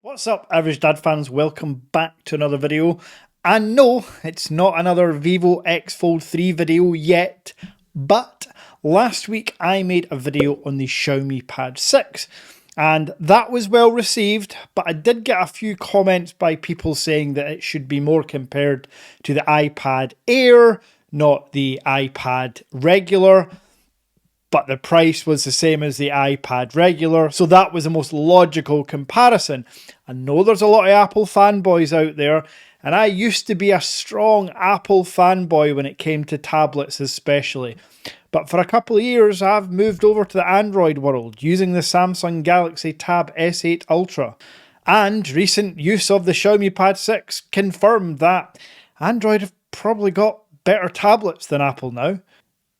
What's up, Average Dad fans? Welcome back to another video. And no, it's not another Vivo X Fold 3 video yet, but last week I made a video on the Xiaomi Pad 6 and that was well received, but I did get a few comments by people saying that it should be more compared to the iPad Air, not the iPad regular. But the price was the same as the iPad regular, so that was the most logical comparison. I know there's a lot of Apple fanboys out there, and I used to be a strong Apple fanboy when it came to tablets especially. But for a couple of years, I've moved over to the Android world, using the Samsung Galaxy Tab S8 Ultra. And recent use of the Xiaomi Pad 6 confirmed that Android have probably got better tablets than Apple now.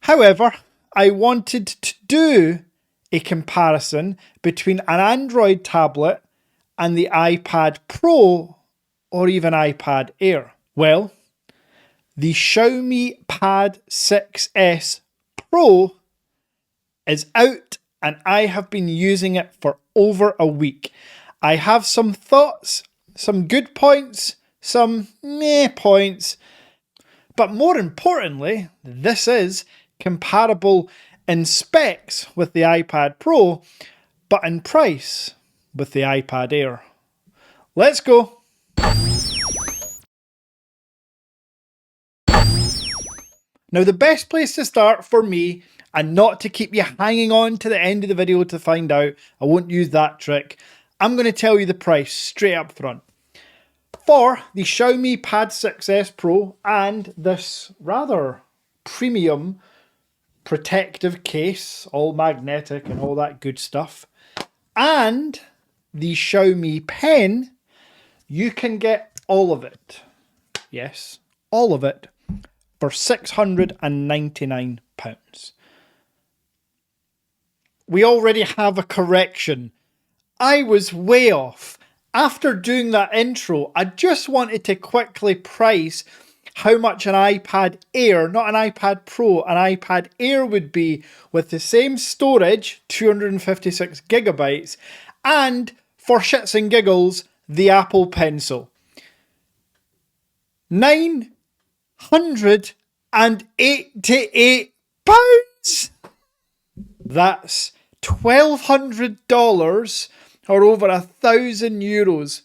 However, I wanted to do a comparison between an Android tablet and the iPad Pro or even iPad Air. Well, the Xiaomi Pad 6s Pro is out and I have been using it for over a week. I have some thoughts, some good points, some meh points, but more importantly, this is comparable in specs with the iPad Pro, but in price with the iPad Air. Let's go. Now the best place to start for me, and not to keep you hanging on to the end of the video to find out, I won't use that trick, I'm going to tell you the price straight up front. For the Xiaomi Pad 6s Pro and this rather premium protective case, all magnetic and all that good stuff, and the Xiaomi Pen, you can get all of it. Yes, all of it for £699. We already have a correction. I was way off. After doing that intro, I just wanted to quickly price how much an iPad Air, not an iPad Pro, an iPad Air would be with the same storage, 256 gigabytes, and for shits and giggles, the Apple Pencil. £988. That's $1,200 or over €1,000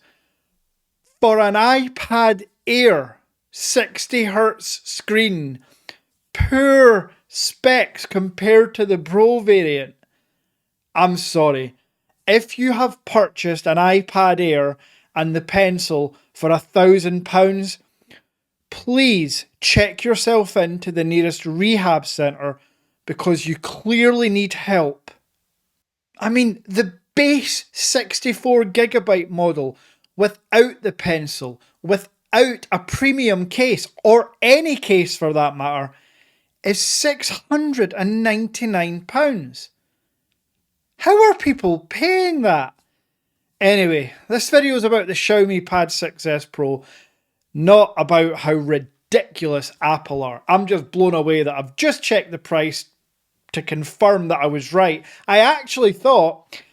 for an iPad Air. 60Hz screen, poor specs compared to the Pro variant. I'm sorry, if you have purchased an iPad Air and the Pencil for £1,000, please check yourself into the nearest rehab centre because you clearly need help. I mean, the base 64GB model without the Pencil, without a premium case, or any case for that matter, is £699. How are people paying that? Anyway, this video is about the Xiaomi Pad 6s Pro, not about how ridiculous Apple are. I'm just blown away that I've just checked the price to confirm that I was right. I actually thought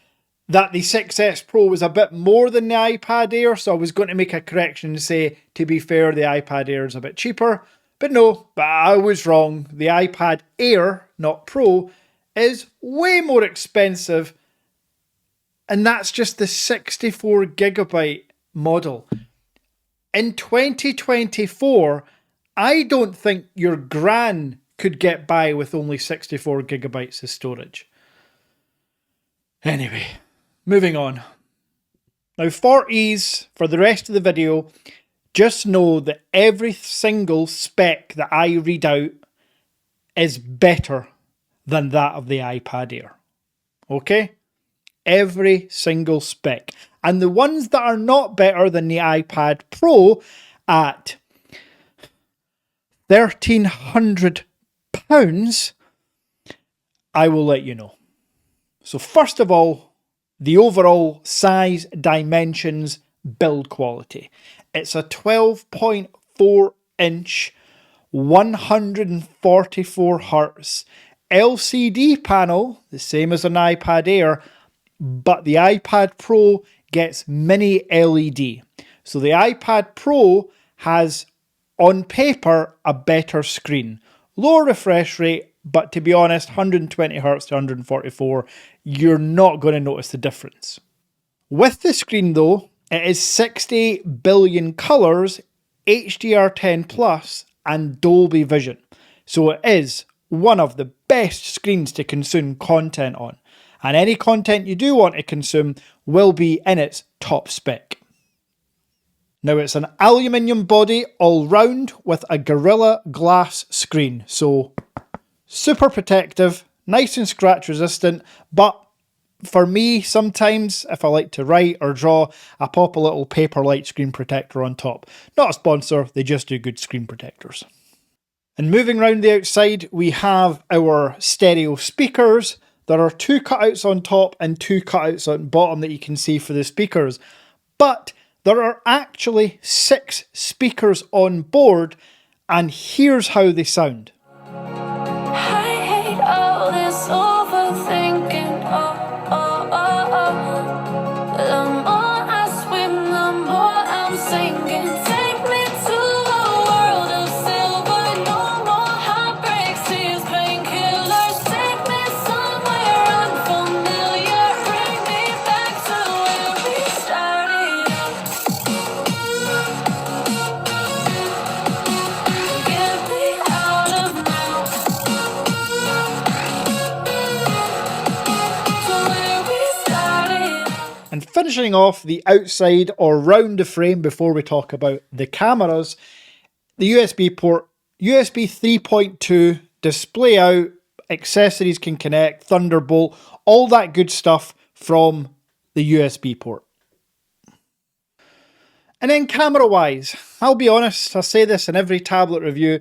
that the 6s Pro was a bit more than the iPad Air, so I was going to make a correction and say, to be fair, the iPad Air is a bit cheaper. But no, I was wrong. The iPad Air, not Pro, is way more expensive, and that's just the 64GB model. In 2024, I don't think your gran could get by with only 64GB of storage. Anyway, moving on. Now for ease, for the rest of the video, just know that every single spec that I read out is better than that of the iPad Air. Okay? Every single spec. And the ones that are not better than the iPad Pro at £1,300, I will let you know. So first of all, the overall size, dimensions, build quality. It's a 12.4 inch, 144Hz LCD panel, the same as an iPad Air, but the iPad Pro gets mini LED. So the iPad Pro has, on paper, a better screen. Lower refresh rate, but to be honest, 120Hz to 144, you're not going to notice the difference. With the screen though, it is 60 billion colours, HDR10 Plus and Dolby Vision. So it is one of the best screens to consume content on. And any content you do want to consume will be in its top spec. Now it's an aluminium body all round with a Gorilla Glass screen. So super protective, nice and scratch resistant, but for me, sometimes if I like to write or draw, I pop a little Paperlight screen protector on top. Not a sponsor, they just do good screen protectors. And moving around the outside, we have our stereo speakers. There are 2 cutouts on top and 2 cutouts on bottom that you can see for the speakers. But there are actually 6 speakers on board, and here's how they sound. I hate all this overthinking. The more I swim, the more I'm sinking. Take me to a world of silver. No more heartbreaks, tears, painkillers. Take me somewhere unfamiliar. Bring me back to where we started. Get me out of now. To where we started. And finishing off the outside or round the frame before we talk about the cameras, the USB port, USB 3.2, display out, accessories can connect, Thunderbolt, all that good stuff from the USB port. And then camera wise, I'll be honest, I say this in every tablet review,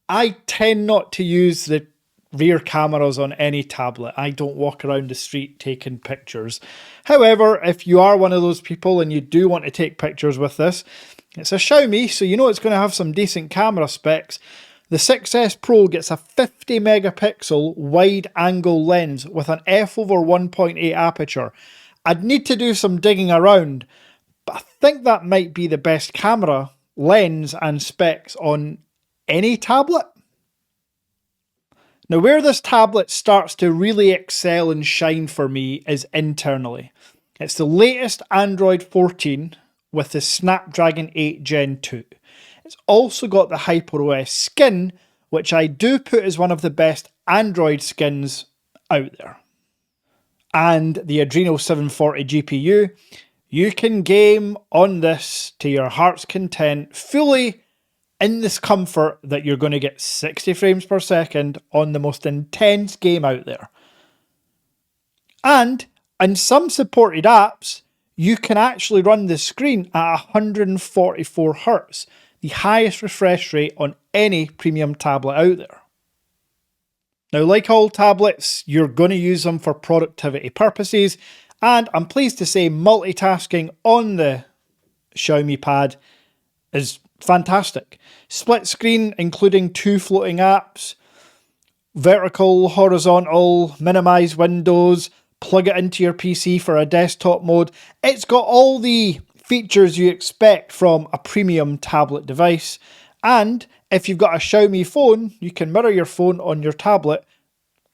I tend not to use the rear cameras on any tablet. I don't walk around the street taking pictures. However, if you are one of those people and you do want to take pictures with this, it's a Xiaomi, so you know it's going to have some decent camera specs. The 6S Pro gets a 50 megapixel wide angle lens with an f/1.8 aperture. I'd need to do some digging around, but I think that might be the best camera lens and specs on any tablet. Now, where this tablet starts to really excel and shine for me is internally. It's the latest Android 14 with the Snapdragon 8 Gen 2. It's also got the HyperOS skin, which I do put as one of the best Android skins out there. And the Adreno 740 GPU. You can game on this to your heart's content, fully in this comfort that you're going to get 60 frames per second on the most intense game out there. And in some supported apps, you can actually run the screen at 144Hz, the highest refresh rate on any premium tablet out there. Now, like all tablets, you're going to use them for productivity purposes, and I'm pleased to say multitasking on the Xiaomi Pad is fantastic. Split screen, including 2 floating apps, vertical, horizontal, minimize windows, plug it into your PC for a desktop mode. It's got all the features you expect from a premium tablet device. And if you've got a Xiaomi phone, you can mirror your phone on your tablet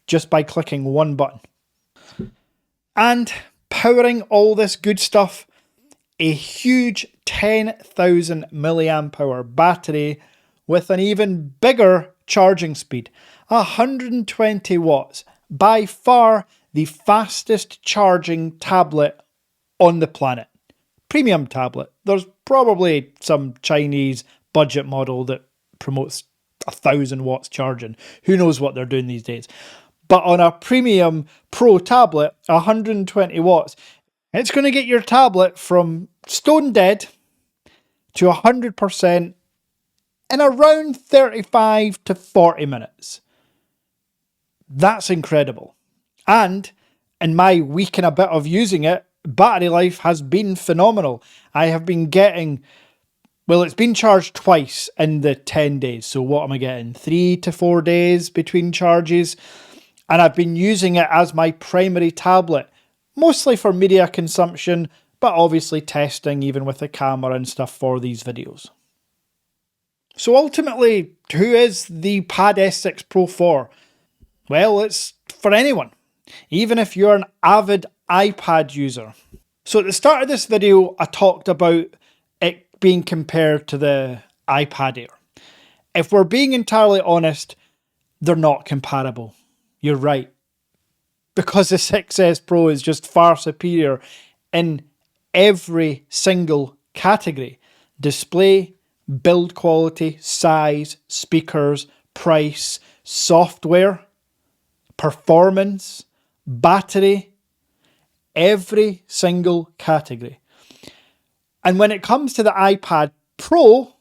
just by clicking one button. And powering all this good stuff, a huge 10,000 milliamp hour battery with an even bigger charging speed, 120 watts, by far the fastest charging tablet on the planet. Premium tablet. There's probably some Chinese budget model that promotes 1,000 watts charging. Who knows what they're doing these days. But on a premium Pro tablet, 120 watts, it's going to get your tablet from stone dead to 100% in around 35 to 40 minutes. That's incredible. And in my week and a bit of using it, battery life has been phenomenal. I have been getting, well, it's been charged twice in the 10 days. So what am I getting? 3 to 4 days between charges. And I've been using it as my primary tablet, mostly for media consumption, but obviously testing even with the camera and stuff for these videos. So ultimately, who is the Pad S6 Pro for? Well, it's for anyone, even if you're an avid iPad user. So at the start of this video, I talked about it being compared to the iPad Air. If we're being entirely honest, they're not comparable. You're right. Because the 6S Pro is just far superior in every single category. Display, build quality, size, speakers, price, software, performance, battery, every single category. And when it comes to the iPad Pro,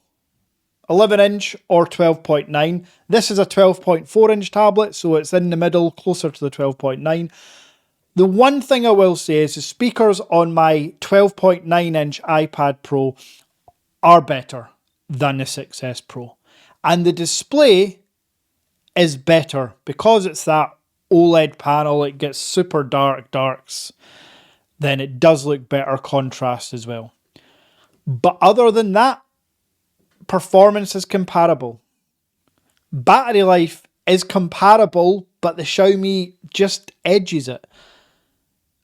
11-inch or 12.9, this is a 12.4-inch tablet, so it's in the middle, closer to the 12.9. The one thing I will say is the speakers on my 12.9-inch iPad Pro are better than the 6S Pro. And the display is better because it's that OLED panel, it gets super darks, then it does look better contrast as well. But other than that, performance is comparable. Battery life is comparable, but the Xiaomi just edges it.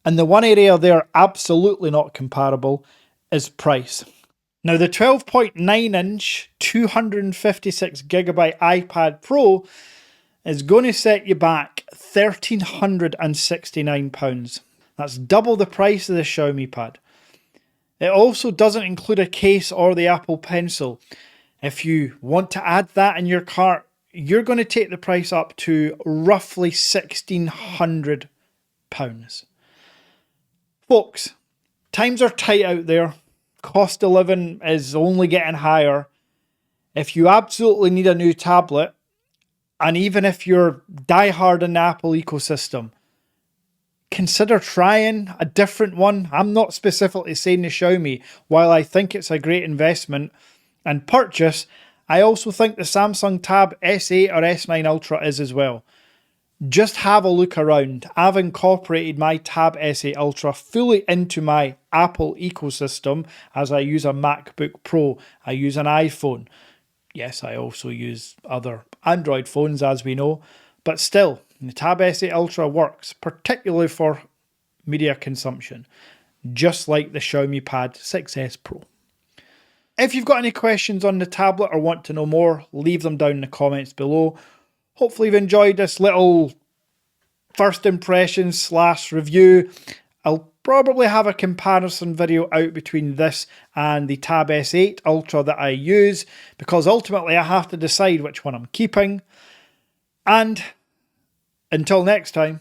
And the one area they're absolutely not comparable is price. Now the 12.9-inch 256GB iPad Pro is going to set you back £1,369. That's double the price of the Xiaomi Pad. It also doesn't include a case or the Apple Pencil. If you want to add that in your cart, you're going to take the price up to roughly £1,600. Folks, times are tight out there. Cost of living is only getting higher. If you absolutely need a new tablet, and even if you're diehard in the Apple ecosystem, consider trying a different one. I'm not specifically saying the Xiaomi. While I think it's a great investment and purchase, I also think the Samsung Tab S8 or S9 Ultra is as well. Just have a look around. I've incorporated my Tab S8 Ultra fully into my Apple ecosystem as I use a MacBook Pro. I use an iPhone. Yes, I also use other Android phones, as we know, but still, the Tab S8 Ultra works, particularly for media consumption, just like the Xiaomi Pad 6S Pro. If you've got any questions on the tablet or want to know more, leave them down in the comments below. Hopefully you've enjoyed this little first impressions / review. I'll probably have a comparison video out between this and the Tab S8 Ultra that I use, because ultimately I have to decide which one I'm keeping. And until next time,